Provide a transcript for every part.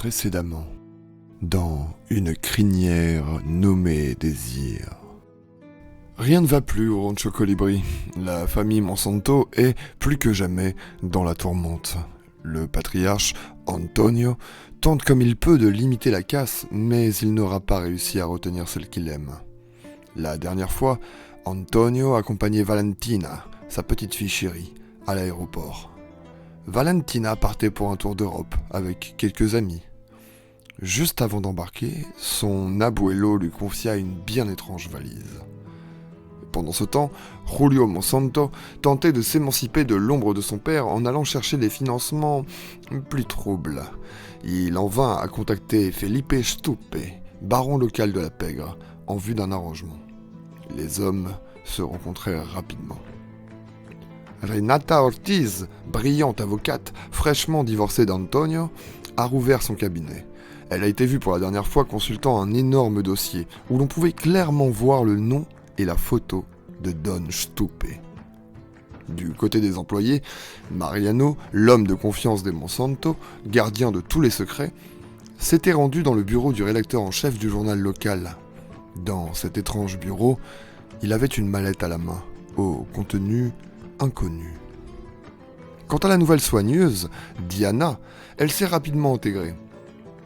Précédemment, dans une crinière nommée Désir. Rien ne va plus au Rancho Colibri. La famille Monsanto est, plus que jamais, dans la tourmente. Le patriarche, Antonio, tente comme il peut de limiter la casse, mais il n'aura pas réussi à retenir celle qu'il aime. La dernière fois, Antonio accompagnait Valentina, sa petite fille chérie, à l'aéroport. Valentina partait pour un tour d'Europe avec quelques amis. Juste avant d'embarquer, son abuelo lui confia une bien étrange valise. Pendant ce temps, Julio Monsanto tentait de s'émanciper de l'ombre de son père en allant chercher des financements plus troubles. Il en vint à contacter Felipe Stupe, baron local de la pègre, en vue d'un arrangement. Les hommes se rencontrèrent rapidement. Renata Ortiz, brillante avocate, fraîchement divorcée d'Antonio, a rouvert son cabinet. Elle a été vue pour la dernière fois consultant un énorme dossier où l'on pouvait clairement voir le nom et la photo de Don Stupe. Du côté des employés, Mariano, l'homme de confiance des Monsanto, gardien de tous les secrets, s'était rendu dans le bureau du rédacteur en chef du journal local. Dans cet étrange bureau, il avait une mallette à la main, au contenu inconnu. Quant à la nouvelle soigneuse, Diana, elle s'est rapidement intégrée.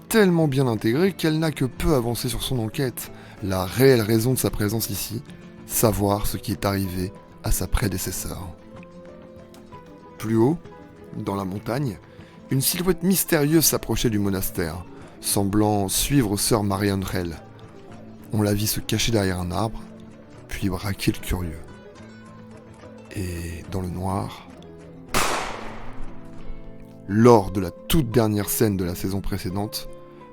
Tellement bien intégrée qu'elle n'a que peu avancé sur son enquête. La réelle raison de sa présence ici, savoir ce qui est arrivé à sa prédécesseur. Plus haut, dans la montagne, une silhouette mystérieuse s'approchait du monastère, semblant suivre sœur Marie-Angèle. On la vit se cacher derrière un arbre, puis braquer le curieux. Et dans le noir, lors de la toute dernière scène de la saison précédente,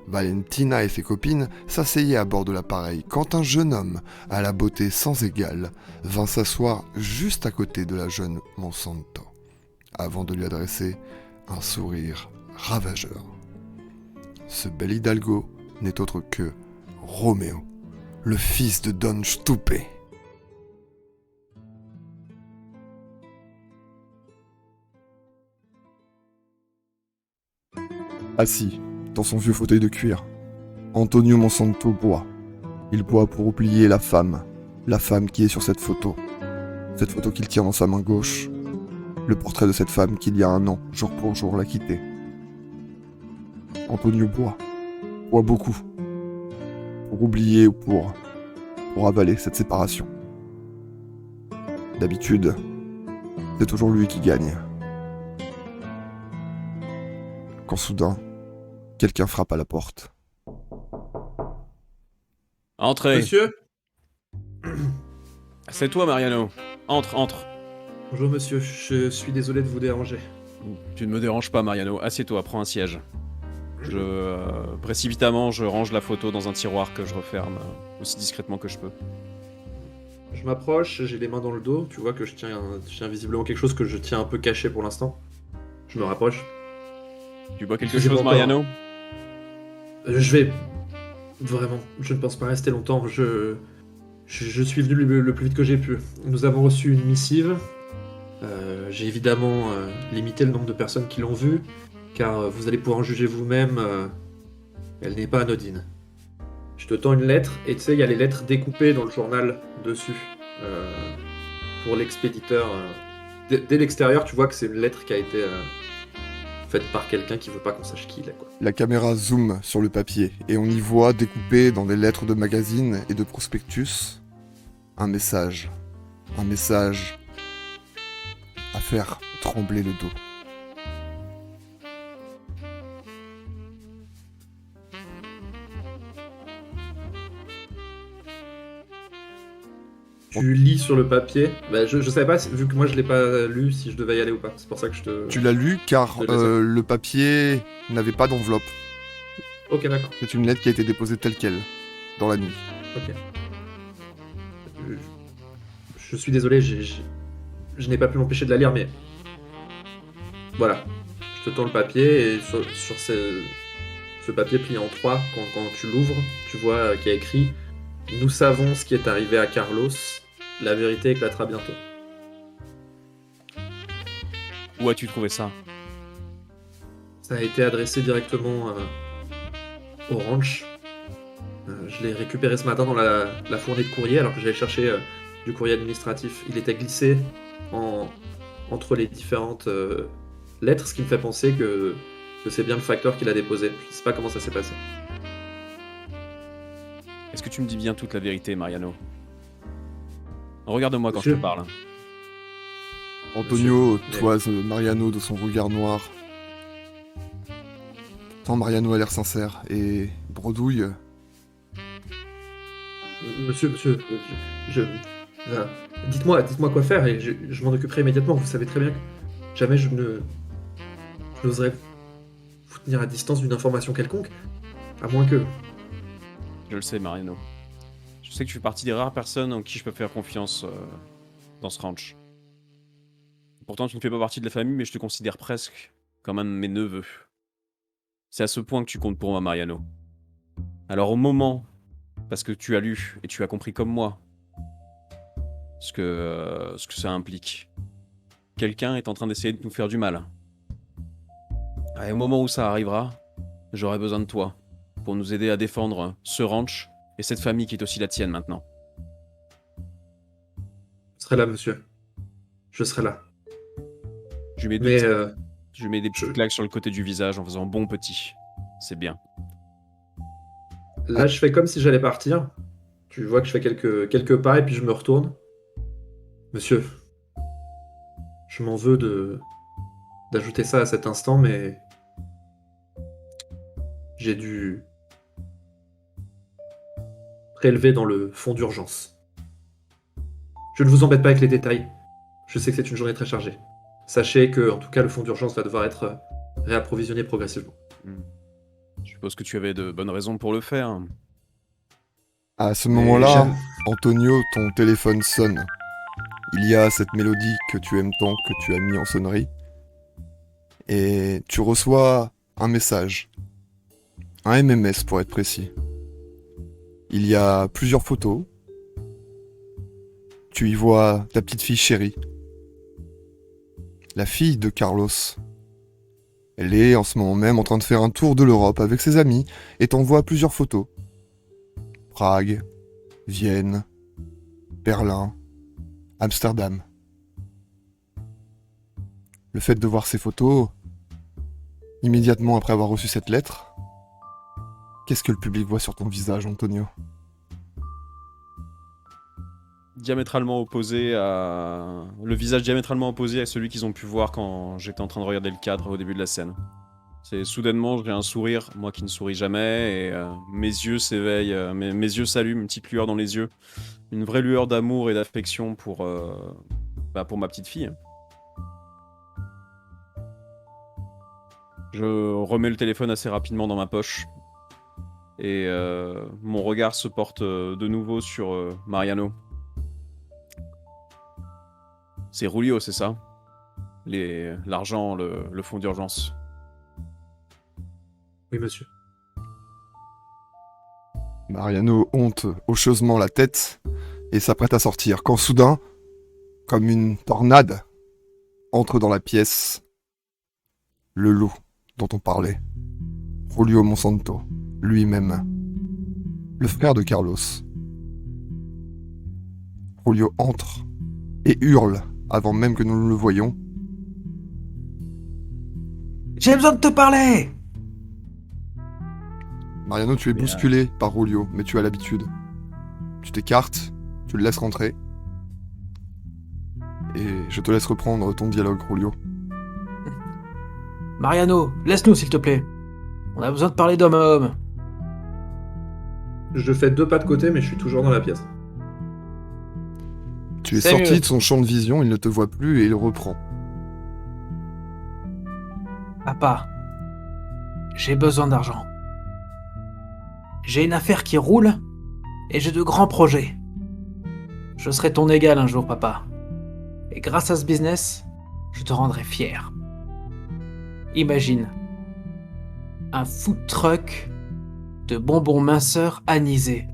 Valentina et ses copines s'asseyaient à bord de l'appareil quand un jeune homme, à la beauté sans égale, vint s'asseoir juste à côté de la jeune Monsanto, avant de lui adresser un sourire ravageur. Ce bel hidalgo n'est autre que Roméo, le fils de Don Stupe. Assis dans son vieux fauteuil de cuir, Antonio Monsanto boit. Il boit pour oublier la femme qui est sur cette photo qu'il tient dans sa main gauche, le portrait de cette femme qui il y a un an, jour pour jour, l'a quitté. Antonio boit beaucoup, pour oublier ou pour avaler cette séparation. D'habitude, c'est toujours lui qui gagne. Quand soudain, quelqu'un frappe à la porte. Entrez. Monsieur ? C'est toi, Mariano. Entre. Bonjour monsieur, je suis désolé de vous déranger. Tu ne me déranges pas, Mariano. Assieds-toi, prends un siège. Précipitamment, je range la photo dans un tiroir que je referme aussi discrètement que je peux. Je m'approche, j'ai les mains dans le dos, tu vois que je tiens visiblement quelque chose que je tiens un peu caché pour l'instant. Je me rapproche. Tu bois quelque C'est chose, bon, Mariano ? Je vais... Vraiment, je ne pense pas rester longtemps, je suis venu le plus vite que j'ai pu. Nous avons reçu une missive. J'ai évidemment limité le nombre de personnes qui l'ont vue, car vous allez pouvoir en juger vous-même, elle n'est pas anodine. Je te tends une lettre, et tu sais, il y a les lettres découpées dans le journal dessus, pour l'expéditeur. Dès l'extérieur, tu vois que c'est une lettre qui a été faite par quelqu'un qui veut pas qu'on sache qui il est, quoi. La caméra zoome sur le papier et on y voit découpé dans des lettres de magazines et de prospectus un message à faire trembler le dos. Tu lis sur le papier. Bah, je savais pas, vu que moi je l'ai pas lu, si je devais y aller ou pas. C'est pour ça que je te... Tu l'as lu car le papier n'avait pas d'enveloppe. Ok, d'accord. C'est une lettre qui a été déposée telle quelle, dans la nuit. Ok. Je suis désolé, je n'ai pas pu m'empêcher de la lire, mais... Voilà. Je te tends le papier, et sur ce papier plié en trois, quand tu l'ouvres, tu vois qu'il y a écrit « Nous savons ce qui est arrivé à Carlos, la vérité éclatera bientôt. » Où as-tu trouvé ça ? Ça a été adressé directement au ranch. Je l'ai récupéré ce matin dans la fournée de courrier alors que j'allais chercher du courrier administratif. Il était glissé entre les différentes lettres, ce qui me fait penser que c'est bien le facteur qui l'a déposé. Je sais pas comment ça s'est passé. Est-ce que tu me dis bien toute la vérité, Mariano? Regarde-moi quand je Monsieur. te parle. Antonio Monsieur, toise Mariano de son regard noir. Tant Mariano a l'air sincère et bredouille. Monsieur, dites-moi quoi faire et je m'en occuperai immédiatement. Vous savez très bien que jamais je n'oserais vous tenir à distance d'une information quelconque, à moins que... Je le sais, Mariano. Je sais que tu fais partie des rares personnes en qui je peux faire confiance dans ce ranch. Pourtant, tu ne fais pas partie de la famille, mais je te considère presque comme un de mes neveux. C'est à ce point que tu comptes pour moi, Mariano. Alors au moment, parce que tu as lu et tu as compris comme moi ce que ça implique, quelqu'un est en train d'essayer de nous faire du mal. Et au moment où ça arrivera, j'aurai besoin de toi pour nous aider à défendre ce ranch et cette famille qui est aussi la tienne maintenant. Je serai là, monsieur. Je serai là. Je mets, Mais je mets des petites claques sur le côté du visage en faisant bon petit. C'est bien. là, je fais comme si j'allais partir. Tu vois que je fais quelques pas et puis je me retourne. Monsieur, je m'en veux d'ajouter ça à cet instant, mais j'ai dû prélever dans le fonds d'urgence. Je ne vous embête pas avec les détails. Je sais que c'est une journée très chargée. Sachez que, en tout cas, le fonds d'urgence va devoir être réapprovisionné progressivement. Je suppose que tu avais de bonnes raisons pour le faire. À ce Mais moment-là, j'aime- Antonio, ton téléphone sonne. Il y a cette mélodie que tu aimes tant que tu as mis en sonnerie. Et tu reçois un message. Un MMS pour être précis. Il y a plusieurs photos. Tu y vois ta petite fille chérie. La fille de Carlos. Elle est en ce moment même en train de faire un tour de l'Europe avec ses amis et t'envoie plusieurs photos. Prague, Vienne, Berlin, Amsterdam. Le fait de voir ces photos, immédiatement après avoir reçu cette lettre, qu'est-ce que le public voit sur ton visage, Antonio? Le visage diamétralement opposé à celui qu'ils ont pu voir quand j'étais en train de regarder le cadre au début de la scène. C'est soudainement, j'ai un sourire, moi qui ne souris jamais, et mes yeux s'éveillent, mes yeux s'allument, une petite lueur dans les yeux. Une vraie lueur d'amour et d'affection pour ma petite fille. Je remets le téléphone assez rapidement dans ma poche. Et mon regard se porte de nouveau sur Mariano. C'est Rulio, c'est ça? L'argent, le fonds d'urgence. Oui, monsieur. Mariano honte hocheusement la tête et s'apprête à sortir quand soudain, comme une tornade, entre dans la pièce le loup dont on parlait. Julio Monsanto, lui-même, le frère de Carlos. Julio entre et hurle avant même que nous le voyions. J'ai besoin de te parler! Mariano, tu es bousculé par Julio, mais tu as l'habitude. Tu t'écartes, tu le laisses rentrer. Et je te laisse reprendre ton dialogue, Julio. Mariano, laisse-nous s'il te plaît. On a besoin de parler d'homme à homme. Je fais 2 pas de côté, mais je suis toujours dans la pièce. Tu es C'est sorti mieux. de son champ de vision, il ne te voit plus et il reprend. Papa, j'ai besoin d'argent. J'ai une affaire qui roule et j'ai de grands projets. Je serai ton égal un jour, papa. Et grâce à ce business, je te rendrai fier. Imagine un food truck de bonbons minceurs anisés.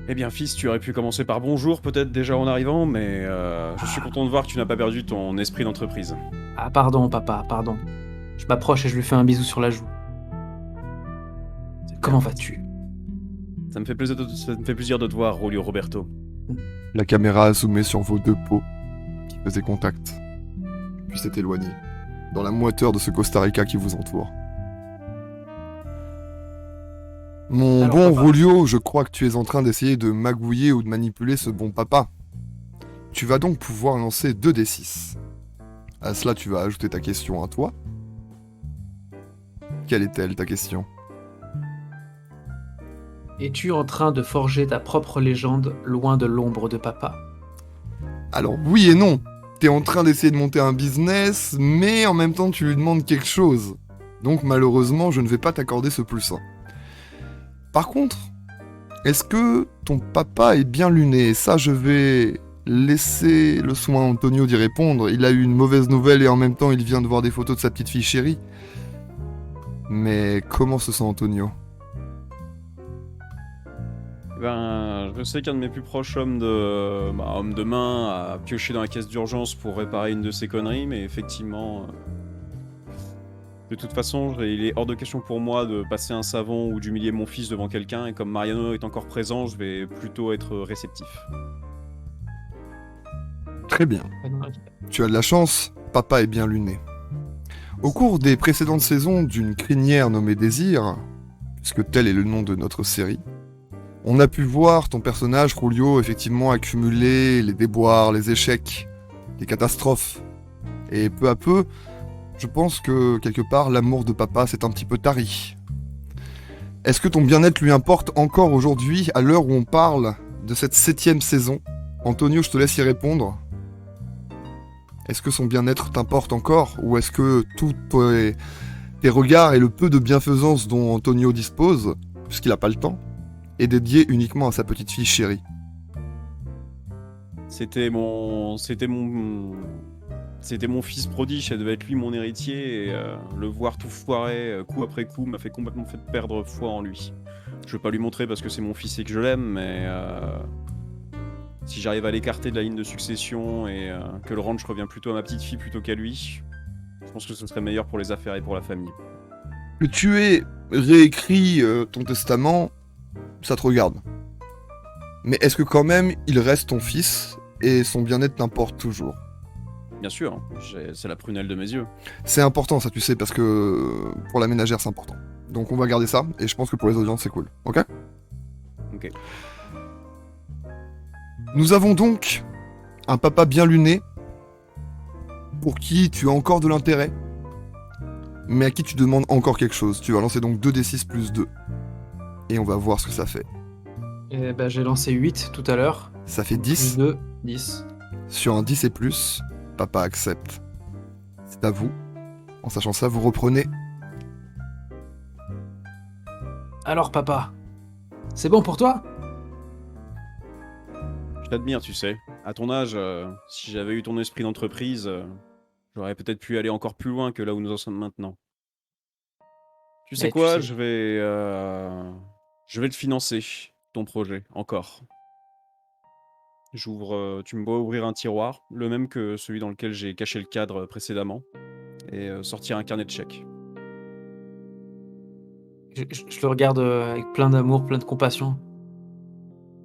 Eh bien, fils, tu aurais pu commencer par bonjour, peut-être déjà en arrivant, mais je suis content de voir que tu n'as pas perdu ton esprit d'entreprise. Ah, pardon, papa, pardon. Je m'approche et je lui fais un bisou sur la joue. Comment vas-tu? Ça me fait plaisir de te voir, Julio Roberto. La caméra a zoomé sur vos deux peaux qui faisaient contact, puis s'est éloignée, dans la moiteur de ce Costa Rica qui vous entoure. Mon Alors, bon papa. Julio, je crois que tu es en train d'essayer de magouiller ou de manipuler ce bon papa. Tu vas donc pouvoir lancer 2d6. À cela, tu vas ajouter ta question à toi. Quelle est-elle, ta question? Es-tu en train de forger ta propre légende loin de l'ombre de papa? Alors oui et non. T'es en train d'essayer de monter un business, mais en même temps tu lui demandes quelque chose. Donc malheureusement, je ne vais pas t'accorder ce plus 1. Par contre, est-ce que ton papa est bien luné? Ça, je vais laisser le soin à Antonio d'y répondre. Il a eu une mauvaise nouvelle et en même temps il vient de voir des photos de sa petite fille chérie. Mais comment se sent Antonio? Ben, je sais qu'un de mes plus proches hommes de main a pioché dans la caisse d'urgence pour réparer une de ses conneries, mais effectivement, de toute façon, il est hors de question pour moi de passer un savon ou d'humilier mon fils devant quelqu'un, et comme Mariano est encore présent, je vais plutôt être réceptif. Très bien. Tu as de la chance, papa est bien luné. Au cours des précédentes saisons d'une crinière nommée Désir, puisque tel est le nom de notre série, on a pu voir ton personnage, Julio, effectivement accumuler les déboires, les échecs, les catastrophes. Et peu à peu, je pense que quelque part, l'amour de papa s'est un petit peu tari. Est-ce que ton bien-être lui importe encore aujourd'hui, à l'heure où on parle de cette 7e saison? Antonio, je te laisse y répondre. Est-ce que son bien-être t'importe encore? Ou est-ce que tous tes regards et le peu de bienfaisance dont Antonio dispose, puisqu'il n'a pas le temps, est dédié uniquement à sa petite fille chérie? C'était mon fils prodige, ça devait être lui mon héritier, et le voir tout foirer coup après coup m'a fait complètement perdre foi en lui. Je veux pas lui montrer parce que c'est mon fils et que je l'aime, mais si j'arrive à l'écarter de la ligne de succession et que le ranch revient plutôt à ma petite fille plutôt qu'à lui, je pense que ce serait meilleur pour les affaires et pour la famille. Que tu aies réécrit ton testament, ça te regarde. Mais est-ce que quand même il reste ton fils et son bien-être t'importe toujours? Bien sûr, hein, c'est la prunelle de mes yeux. C'est important ça, tu sais, parce que pour la ménagère c'est important. Donc on va garder ça, et je pense que pour les audiences c'est cool, ok? Ok. Nous avons donc un papa bien luné, pour qui tu as encore de l'intérêt, mais à qui tu demandes encore quelque chose. Tu vas lancer donc 2d6 plus 2. Et on va voir ce que ça fait. Eh ben, j'ai lancé 8 tout à l'heure. Ça fait Plus 10. 2, 10. Sur un 10 et plus, papa accepte. C'est à vous. En sachant ça, vous reprenez. Alors, papa, c'est bon pour toi? Je t'admire, tu sais. À ton âge, si j'avais eu ton esprit d'entreprise, j'aurais peut-être pu aller encore plus loin que là où nous en sommes maintenant. Tu sais Mais tu quoi, sais- je vais te financer, ton projet, encore. Tu me vois ouvrir un tiroir, le même que celui dans lequel j'ai caché le cadre précédemment, et sortir un carnet de chèques. Je le regarde avec plein d'amour, plein de compassion.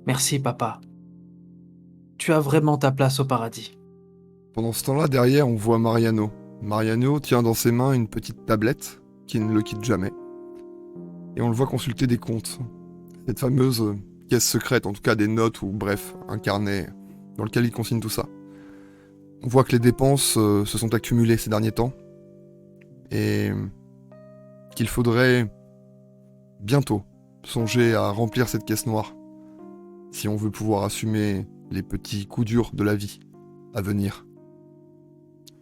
Merci, papa. Tu as vraiment ta place au paradis. Pendant ce temps-là, derrière, on voit Mariano. Mariano tient dans ses mains une petite tablette qui ne le quitte jamais. Et on le voit consulter des comptes. Cette fameuse caisse secrète, en tout cas des notes ou bref, un carnet dans lequel il consigne tout ça. On voit que les dépenses se sont accumulées ces derniers temps et qu'il faudrait bientôt songer à remplir cette caisse noire si on veut pouvoir assumer les petits coups durs de la vie à venir.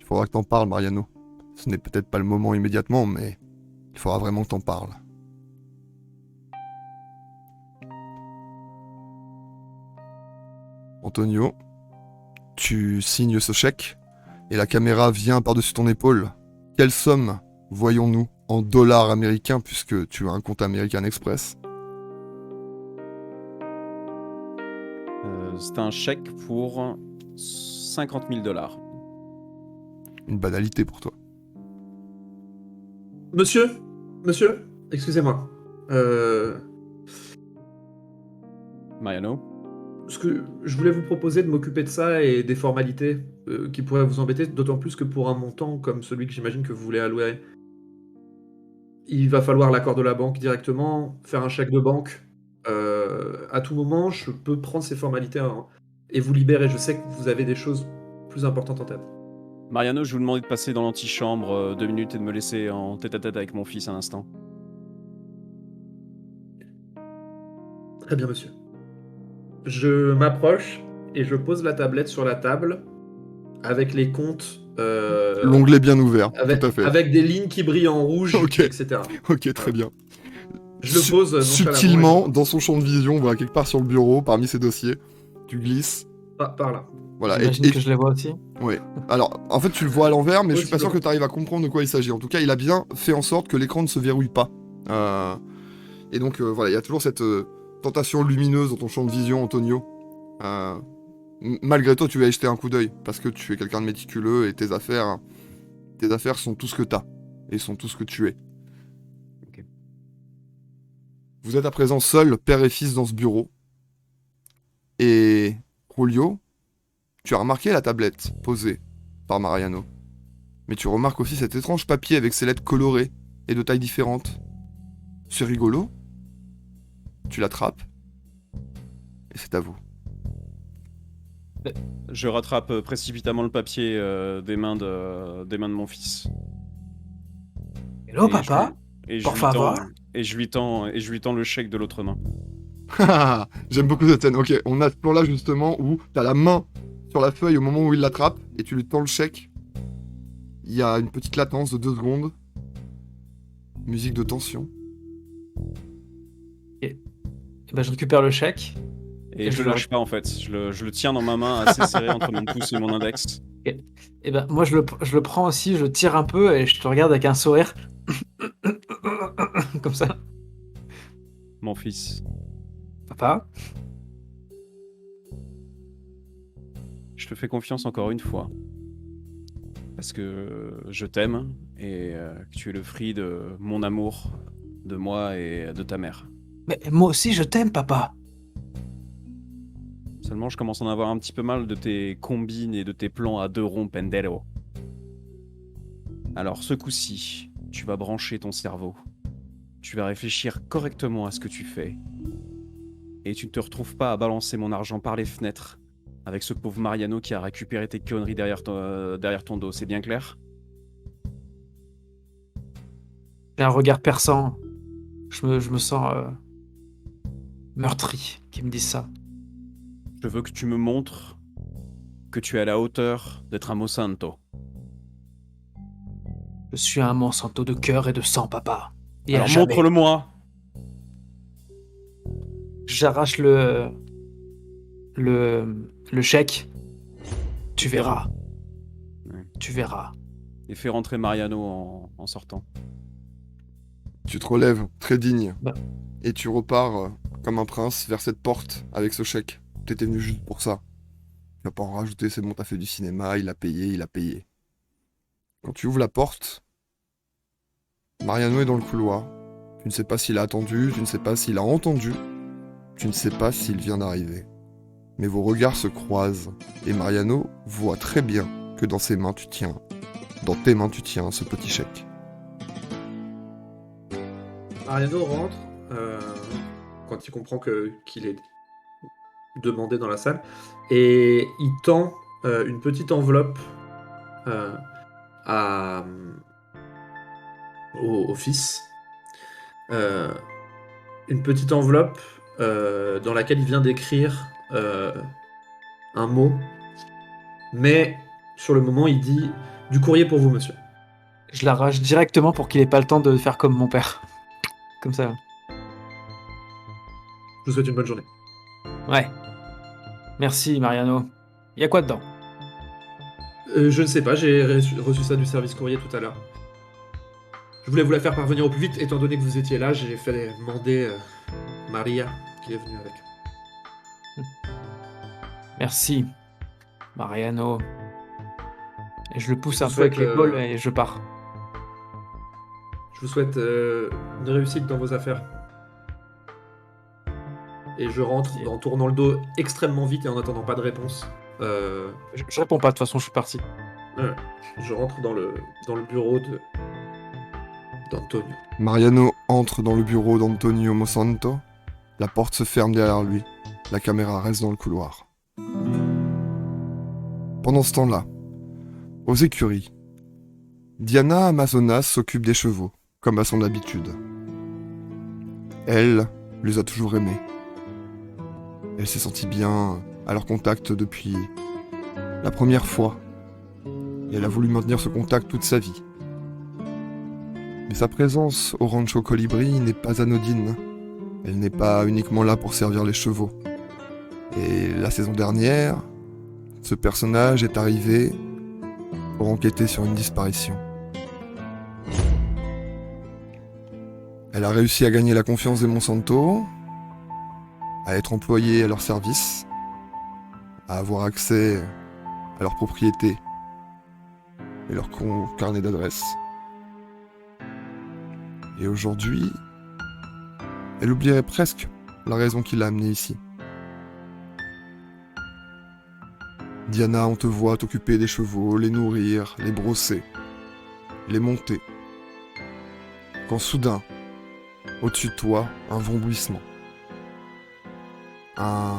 Il faudra que t'en parles, Mariano. Ce n'est peut-être pas le moment immédiatement, mais il faudra vraiment que t'en parles. Antonio, tu signes ce chèque et la caméra vient par-dessus ton épaule. Quelle somme voyons-nous en dollars américains puisque tu as un compte American Express? C'est un chèque pour 50 000 $. une banalité pour toi. Monsieur, excusez-moi. Mariano? Ce que je voulais vous proposer de m'occuper de ça et des formalités qui pourraient vous embêter, d'autant plus que pour un montant comme celui que j'imagine que vous voulez allouer, il va falloir l'accord de la banque directement, faire un chèque de banque. À tout moment, je peux prendre ces formalités et vous libérer. Je sais que vous avez des choses plus importantes en tête. Mariano, je vous demandais de passer dans l'antichambre 2 minutes et de me laisser en tête-à-tête avec mon fils un instant. Très bien, monsieur. Je m'approche et je pose la tablette sur la table avec les comptes. L'onglet bien ouvert, avec, tout à fait. avec des lignes qui brillent en rouge, Ok. etc. Ok, très bien. Je le pose nonchalamment Subtilement, dans son champ de vision, voilà, quelque part sur le bureau, parmi ses dossiers, tu glisses. par là. Voilà. J'imagine que je les vois aussi. Ouais. Alors, en fait, tu le vois à l'envers, mais je suis pas sûr Possiblement. que tu arrives à comprendre de quoi il s'agit. En tout cas, il a bien fait en sorte que l'écran ne se verrouille pas. Et donc, voilà, il y a toujours cette tentation lumineuse dans ton champ de vision, Antonio. Malgré toi, tu vas y jeter un coup d'œil, parce que tu es quelqu'un de méticuleux et tes affaires sont tout ce que t'as, et sont tout ce que tu es. Ok. Vous êtes à présent seuls, père et fils, dans ce bureau. Et Julio, tu as remarqué la tablette posée par Mariano. Mais tu remarques aussi cet étrange papier avec ses lettres colorées et de tailles différentes. C'est rigolo. Tu l'attrapes. Et c'est à vous. Je rattrape précipitamment le papier des mains de mon fils. Hello, Et papa. Por favor. Et je lui tends le chèque de l'autre main. J'aime beaucoup cette scène. Ok, on a ce plan-là justement où t'as la main sur la feuille au moment où il l'attrape et tu lui tends le chèque. Il y a une petite latence de 2 secondes. Musique de tension. Et ben, je récupère le chèque. Et je le lâche pas en fait. Je le tiens dans ma main assez serré entre mon pouce et mon index. Et ben, moi, je le prends aussi, je tire un peu et je te regarde avec un sourire. Comme ça. Mon fils, Papa, je te fais confiance encore une fois. Parce que je t'aime et que tu es le fruit de mon amour, de moi et de ta mère. mais moi aussi, je t'aime, papa. Seulement, je commence à en avoir un petit peu mal de tes combines et de tes plans à 2 ronds pendero. Alors, ce coup-ci, tu vas brancher ton cerveau. Tu vas réfléchir correctement à ce que tu fais. Et tu ne te retrouves pas à balancer mon argent par les fenêtres avec ce pauvre Mariano qui a récupéré tes conneries derrière ton dos. C'est bien clair ? J'ai un regard perçant. Je me sens meurtri qui me dit ça. Je veux que tu me montres que tu es à la hauteur d'être un Monsanto. Je suis un Monsanto de cœur et de sang, papa. Et Alors à jamais. montre-le-moi. J'arrache le chèque. Tu verras. Ouais. Tu verras. Et fais rentrer Mariano en sortant. Tu te relèves, très digne. Bah. Et tu repars comme un prince vers cette porte avec ce chèque. T'étais venu juste pour ça. Tu vas pas en rajouter, c'est bon, t'as fait du cinéma, il a payé. Quand tu ouvres la porte, Mariano est dans le couloir. Tu ne sais pas s'il a attendu, tu ne sais pas s'il a entendu, tu ne sais pas s'il vient d'arriver. Mais vos regards se croisent, et Mariano voit très bien que dans tes mains tu tiens ce petit chèque. Mariano rentre quand il comprend qu'il est demandé dans la salle et il tend une petite enveloppe au fils. Une petite enveloppe dans laquelle il vient d'écrire un mot, mais sur le moment il dit « Du courrier pour vous, monsieur ». Je l'arrache directement pour qu'il ait pas le temps de faire comme mon père. Comme ça. Je vous souhaite une bonne journée. Ouais. Merci, Mariano. Y a quoi dedans? Je ne sais pas, j'ai reçu ça du service courrier tout à l'heure. Je voulais vous la faire parvenir au plus vite, étant donné que vous étiez là, j'ai fait demander Maria qui est venue avec. Merci, Mariano. Et je le pousse Je un vous peu avec souhaite, l'épaule et je pars. Je vous souhaite une réussite dans vos affaires. Et je rentre Ok. en tournant le dos extrêmement vite et en attendant pas de réponse. Je réponds pas, de toute façon, je suis parti. Ouais. Je rentre dans le bureau d'Antonio. Mariano entre dans le bureau d'Antonio Monsanto. La porte se ferme derrière lui. La caméra reste dans le couloir. Pendant ce temps-là, aux écuries, Diana Amazonas s'occupe des chevaux, comme à son habitude. Elle les a toujours aimés. Elle s'est sentie bien à leur contact depuis la première fois. Et elle a voulu maintenir ce contact toute sa vie. Mais sa présence au Rancho Colibri n'est pas anodine. Elle n'est pas uniquement là pour servir les chevaux. Et la saison dernière, ce personnage est arrivé pour enquêter sur une disparition. Elle a réussi à gagner la confiance des Monsanto, à être employée à leur service, à avoir accès à leurs propriétés et leur carnet d'adresses. Et aujourd'hui, elle oublierait presque la raison qui l'a amenée ici. Diana, on te voit t'occuper des chevaux, les nourrir, les brosser, les monter. Quand soudain, au-dessus de toi, un vent bruissement. Un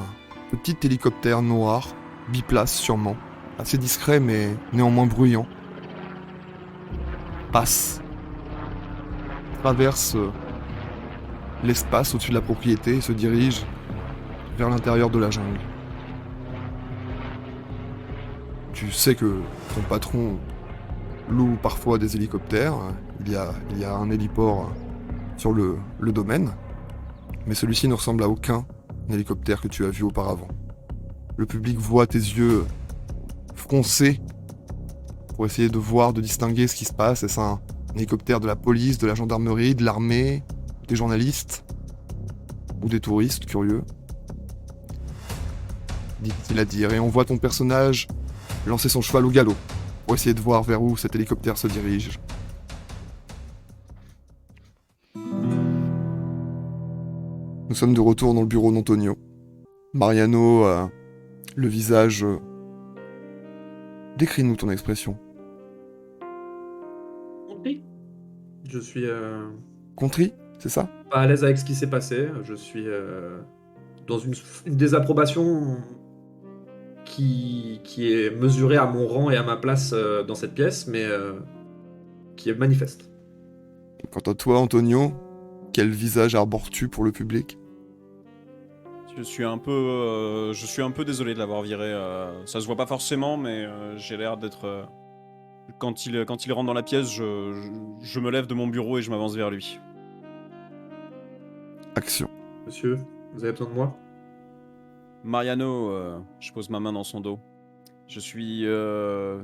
petit hélicoptère noir, biplace sûrement, assez discret mais néanmoins bruyant, passe, traverse l'espace au-dessus de la propriété et se dirige vers l'intérieur de la jungle. Tu sais que ton patron loue parfois des hélicoptères, il y a un héliport sur le domaine, mais celui-ci ne ressemble à aucun hélicoptère que tu as vu auparavant. Le public voit tes yeux froncés pour essayer de voir, de distinguer ce qui se passe. Est-ce un hélicoptère de la police, de la gendarmerie, de l'armée, des journalistes ou des touristes curieux? Difficile à dire, et on voit ton personnage lancer son cheval au galop pour essayer de voir vers où cet hélicoptère se dirige. Nous sommes de retour dans le bureau d'Antonio. Mariano a le visage... Décris-nous ton expression. Je suis Contrit, c'est ça? pas à l'aise avec ce qui s'est passé. Je suis dans une désapprobation qui est mesurée à mon rang et à ma place dans cette pièce, mais qui est manifeste. Quant à toi, Antonio, quel visage arbores-tu pour le public? Je suis un peu désolé de l'avoir viré. Ça se voit pas forcément, mais j'ai l'air d'être. Quand il rentre dans la pièce, je me lève de mon bureau et je m'avance vers lui. Action. Monsieur, vous avez besoin de moi? Mariano, je pose ma main dans son dos. Je suis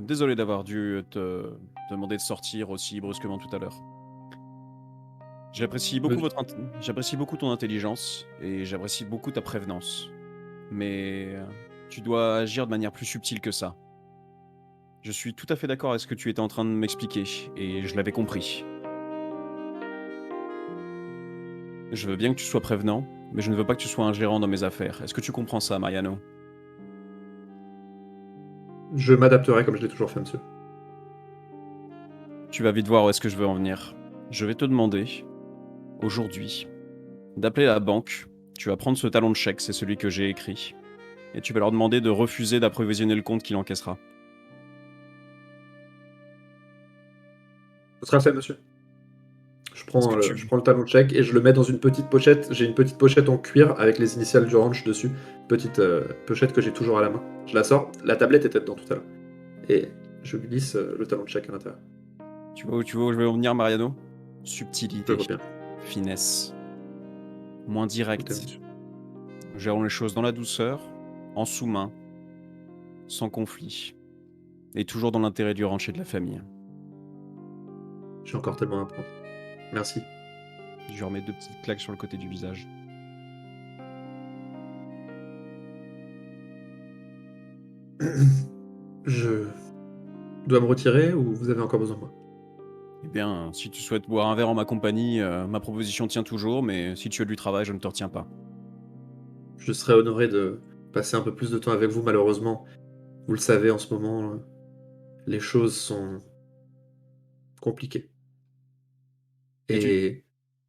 désolé d'avoir dû te demander de sortir aussi brusquement tout à l'heure. J'apprécie beaucoup j'apprécie beaucoup ton intelligence et j'apprécie beaucoup ta prévenance. Mais tu dois agir de manière plus subtile que ça. Je suis tout à fait d'accord avec ce que tu étais en train de m'expliquer et je l'avais compris. Je veux bien que tu sois prévenant, mais je ne veux pas que tu sois un gérant dans mes affaires. Est-ce que tu comprends ça, Mariano? Je m'adapterai comme je l'ai toujours fait, monsieur. Tu vas vite voir où est-ce que je veux en venir. Je vais te demander, aujourd'hui, d'appeler la banque. Tu vas prendre ce talon de chèque, c'est celui que j'ai écrit. Et tu vas leur demander de refuser d'approvisionner le compte qu'il encaissera. Ce sera fait, monsieur. Je Est-ce que prends le talon de chèque et je le mets dans une petite pochette. J'ai une petite pochette en cuir avec les initiales du ranch dessus. Petite pochette que j'ai toujours à la main. Je la sors. La tablette était dedans tout à l'heure. Et je glisse le talon de chèque à l'intérieur. Tu vois où je veux en venir, Mariano? Je Subtilité, vois bien. finesse, moins Écoutez, direct. monsieur. Gérons les choses dans la douceur, en sous-main, sans conflit. Et toujours dans l'intérêt du ranch et de la famille. J'ai encore tellement à apprendre. Merci. Je lui remets 2 petites claques sur le côté du visage. Je dois me retirer ou vous avez encore besoin de moi? Eh bien, si tu souhaites boire un verre en ma compagnie, ma proposition tient toujours, mais si tu as du travail, je ne te retiens pas. Je serais honoré de passer un peu plus de temps avec vous, malheureusement. Vous le savez, en ce moment, les choses sont compliquées. Et tu Et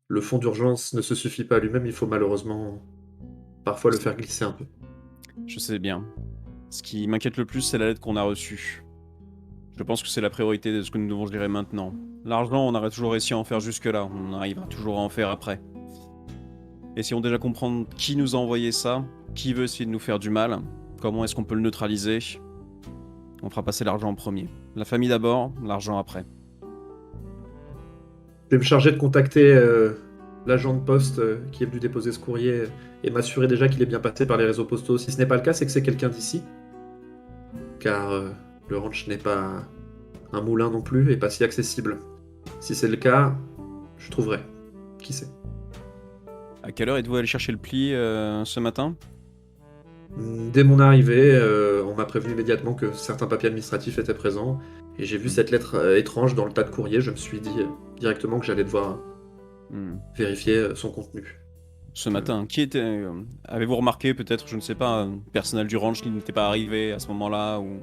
le fonds d'urgence ne se suffit pas à lui-même, il faut malheureusement parfois le faire glisser un peu. Je sais bien. Ce qui m'inquiète le plus, c'est la lettre qu'on a reçue. Je pense que c'est la priorité de ce que nous devons gérer maintenant. L'argent, on aurait toujours réussi à en faire jusque-là, on arrivera toujours à en faire après. Essayons déjà de comprendre qui nous a envoyé ça, qui veut essayer de nous faire du mal, comment est-ce qu'on peut le neutraliser. On fera passer l'argent en premier. La famille d'abord, l'argent après. Je vais me charger de contacter l'agent de poste qui est venu déposer ce courrier et m'assurer déjà qu'il est bien passé par les réseaux postaux. Si ce n'est pas le cas, c'est que c'est quelqu'un d'ici. Car le ranch n'est pas un moulin non plus et pas si accessible. Si c'est le cas, je trouverai. Qui sait? À quelle heure êtes-vous allé chercher le pli ce matin? Dès mon arrivée, on m'a prévenu immédiatement que certains papiers administratifs étaient présents, et j'ai vu cette lettre étrange dans le tas de courrier. Je me suis dit directement que j'allais devoir vérifier son contenu. Ce matin, qui était... avez-vous remarqué peut-être, je ne sais pas, un personnel du ranch qui n'était pas arrivé à ce moment-là ou...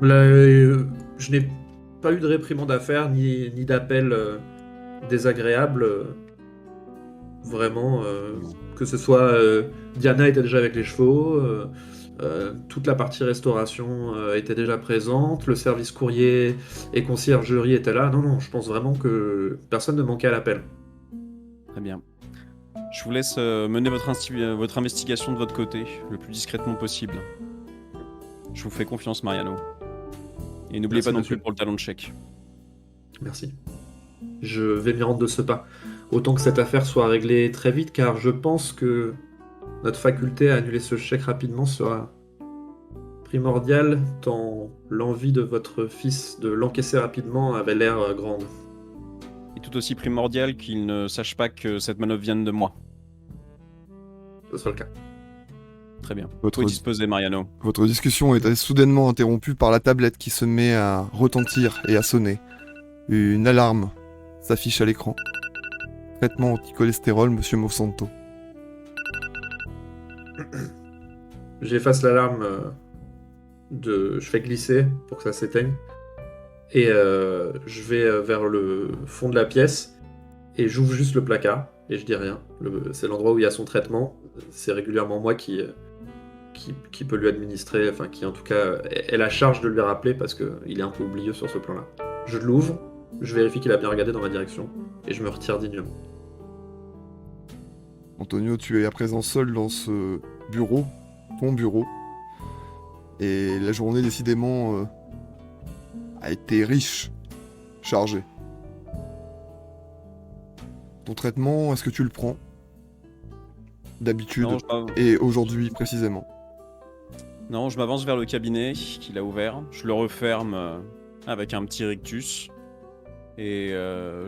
Là, je n'ai pas eu de réprimande à faire, ni d'appel désagréable. Vraiment, que ce soit Diana était déjà avec les chevaux, toute la partie restauration était déjà présente, le service courrier et conciergerie était là. Non, je pense vraiment que personne ne manquait à l'appel. Très bien. Je vous laisse mener votre investigation de votre côté, le plus discrètement possible. Je vous fais confiance, Mariano. Et n'oubliez Merci, pas non monsieur. plus pour le talon de chèque. Merci. Je vais m'y rendre de ce pas. Autant que cette affaire soit réglée très vite, car je pense que notre faculté à annuler ce chèque rapidement sera primordiale, tant l'envie de votre fils de l'encaisser rapidement avait l'air grande. Et tout aussi primordial qu'il ne sache pas que cette manœuvre vienne de moi. Ce sera le cas. Très bien. Votre- Vous disposez, Mariano. Votre discussion est soudainement interrompue par la tablette qui se met à retentir et à sonner. Une alarme s'affiche à l'écran. Traitement anti-cholestérol, monsieur Monsanto. J'efface l'alarme je fais glisser pour que ça s'éteigne. Et je vais vers le fond de la pièce et j'ouvre juste le placard et je dis rien. C'est l'endroit où il y a son traitement. C'est régulièrement moi qui peut lui administrer, enfin qui en tout cas est la charge de lui rappeler parce qu'il est un peu oublieux sur ce plan-là. Je l'ouvre, je vérifie qu'il a bien regardé dans ma direction et je me retire dignement. Antonio, tu es à présent seul dans ce bureau, ton bureau. Et la journée, décidément, a été riche, chargée. Ton traitement, est-ce que tu le prends? D'habitude, Non, je m'av- et aujourd'hui précisément. Non, je m'avance vers le cabinet qu'il a ouvert. Je le referme avec un petit rictus. Et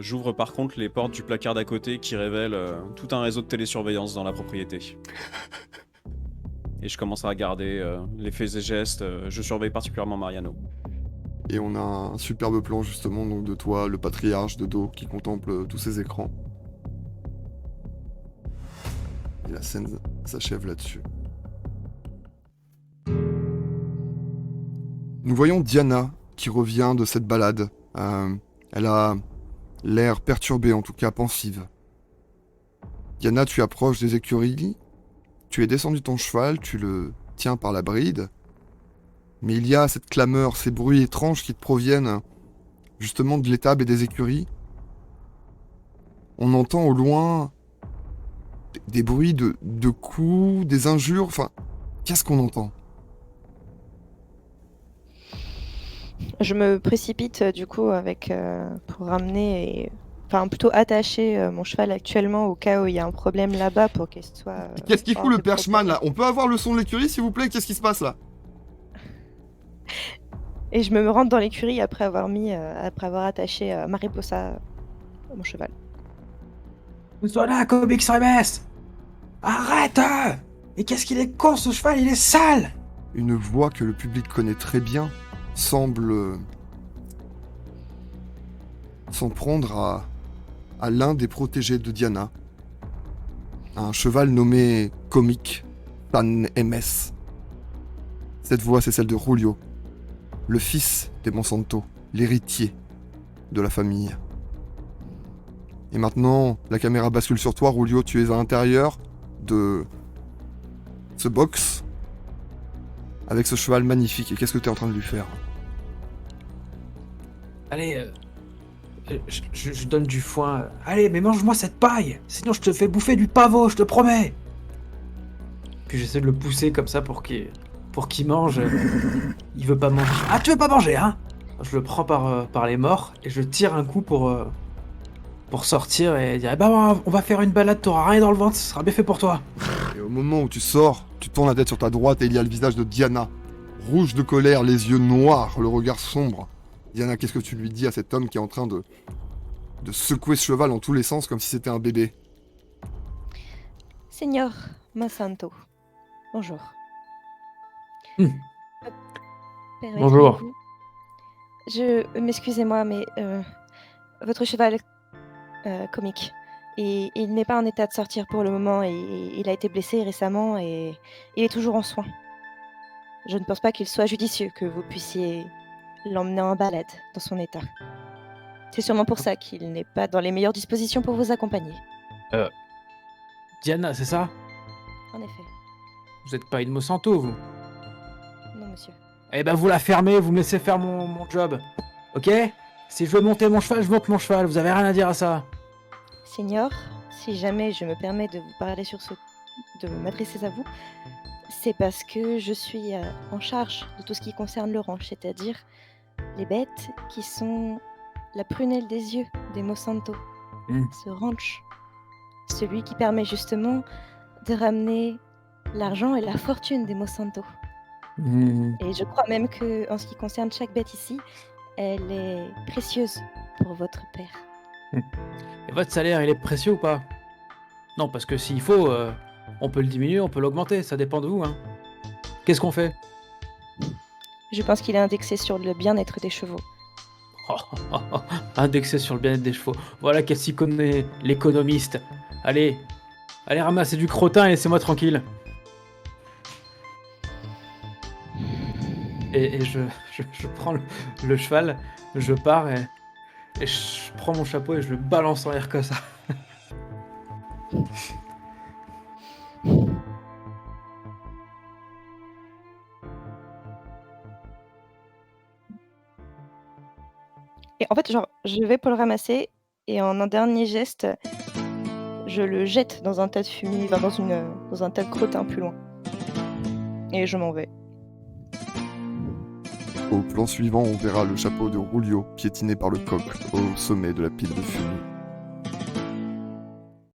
j'ouvre par contre les portes du placard d'à côté qui révèlent tout un réseau de télésurveillance dans la propriété. Et je commence à regarder les faits et gestes. Je surveille particulièrement Mariano. Et on a un superbe plan justement donc de toi, le patriarche de dos, qui contemple tous ces écrans. Et la scène s'achève là-dessus. Nous voyons Diana qui revient de cette balade. Elle a l'air perturbée, en tout cas pensive. Diana, tu approches des écuries. Tu es descendu de ton cheval, tu le tiens par la bride. Mais il y a cette clameur, ces bruits étranges qui te proviennent justement de l'étable et des écuries. On entend au loin des bruits de coups, des injures, enfin, qu'est-ce qu'on entend? Je me précipite du coup pour ramener enfin plutôt attacher mon cheval actuellement au cas où il y a un problème là-bas pour qu'il soit. Qu'est-ce qu'il hors fout le de perchman là? problème. On peut avoir le son de l'écurie s'il vous plaît? Qu'est-ce qui se passe là? Et je me rends dans l'écurie après avoir attaché Mariposa à mon cheval. Vous soyez là, Comics Remes! Arrête! Et qu'est-ce qu'il est con ce cheval, il est sale! Une voix que le public connaît très bien semble s'en prendre à l'un des protégés de Diana, un cheval nommé Comic San MS. Cette voix, c'est celle de Julio, le fils des Monsanto, l'héritier de la famille. Et maintenant, la caméra bascule sur toi, Julio, tu es à l'intérieur de ce box avec ce cheval magnifique. Et qu'est-ce que tu es en train de lui faire? Allez, je donne du foin. Allez, mais mange-moi cette paille, sinon je te fais bouffer du pavot, je te promets. Puis j'essaie de le pousser comme ça pour qu'il mange. Il veut pas manger. Ah, tu veux pas manger, hein? Je le prends par les morts et je tire un coup pour sortir et dire bah on va faire une balade, t'auras rien dans le ventre, ce sera bien fait pour toi. Et au moment où tu sors, tu tournes la tête sur ta droite et il y a le visage de Diana, rouge de colère, les yeux noirs, le regard sombre. Diana, qu'est-ce que tu lui dis à cet homme qui est en train de secouer ce cheval en tous les sens comme si c'était un bébé? Seigneur Monsanto, bonjour. Hmm. Permettez-vous- Bonjour. M'excusez-moi, mais votre cheval comique, et il n'est pas en état de sortir pour le moment, et il a été blessé récemment et il est toujours en soins. Je ne pense pas qu'il soit judicieux que vous puissiez l'emmener en balade dans son état. C'est sûrement pour ça qu'il n'est pas dans les meilleures dispositions pour vous accompagner. Diana, c'est ça? En effet, Vous êtes pas une Monsanto, vous? non monsieur. Eh ben vous la fermez, vous me laissez faire mon job. Ok? Si je veux monter mon cheval, je monte mon cheval, vous avez rien à dire à ça. Seigneur, si jamais je me permets de vous parler de m'adresser à vous, c'est parce que je suis en charge de tout ce qui concerne le ranch, c'est-à-dire les bêtes qui sont la prunelle des yeux des Monsanto. Ce ranch, celui qui permet justement de ramener l'argent et la fortune des Monsanto. Et je crois même que, en ce qui concerne chaque bête ici, elle est précieuse pour votre père. Et votre salaire, il est précieux ou pas? Non, parce que s'il faut, on peut le diminuer, on peut l'augmenter, ça dépend de vous, hein. Qu'est-ce qu'on fait? Je pense qu'il est indexé sur le bien-être des chevaux. Indexé sur le bien-être des chevaux. Voilà qu'elle s'y connaît, l'économiste. Allez, ramassez du crottin et laissez-moi tranquille. Et je prends le cheval, je pars et je prends mon chapeau et je le balance en l'air comme ça. Et en fait, genre, je vais pour le ramasser, et en un dernier geste, je le jette dans un tas de fumier, enfin, dans un tas de crottin plus loin. Et je m'en vais. Au plan suivant, on verra le chapeau de Julio piétiné par le coq au sommet de la pile de fumée.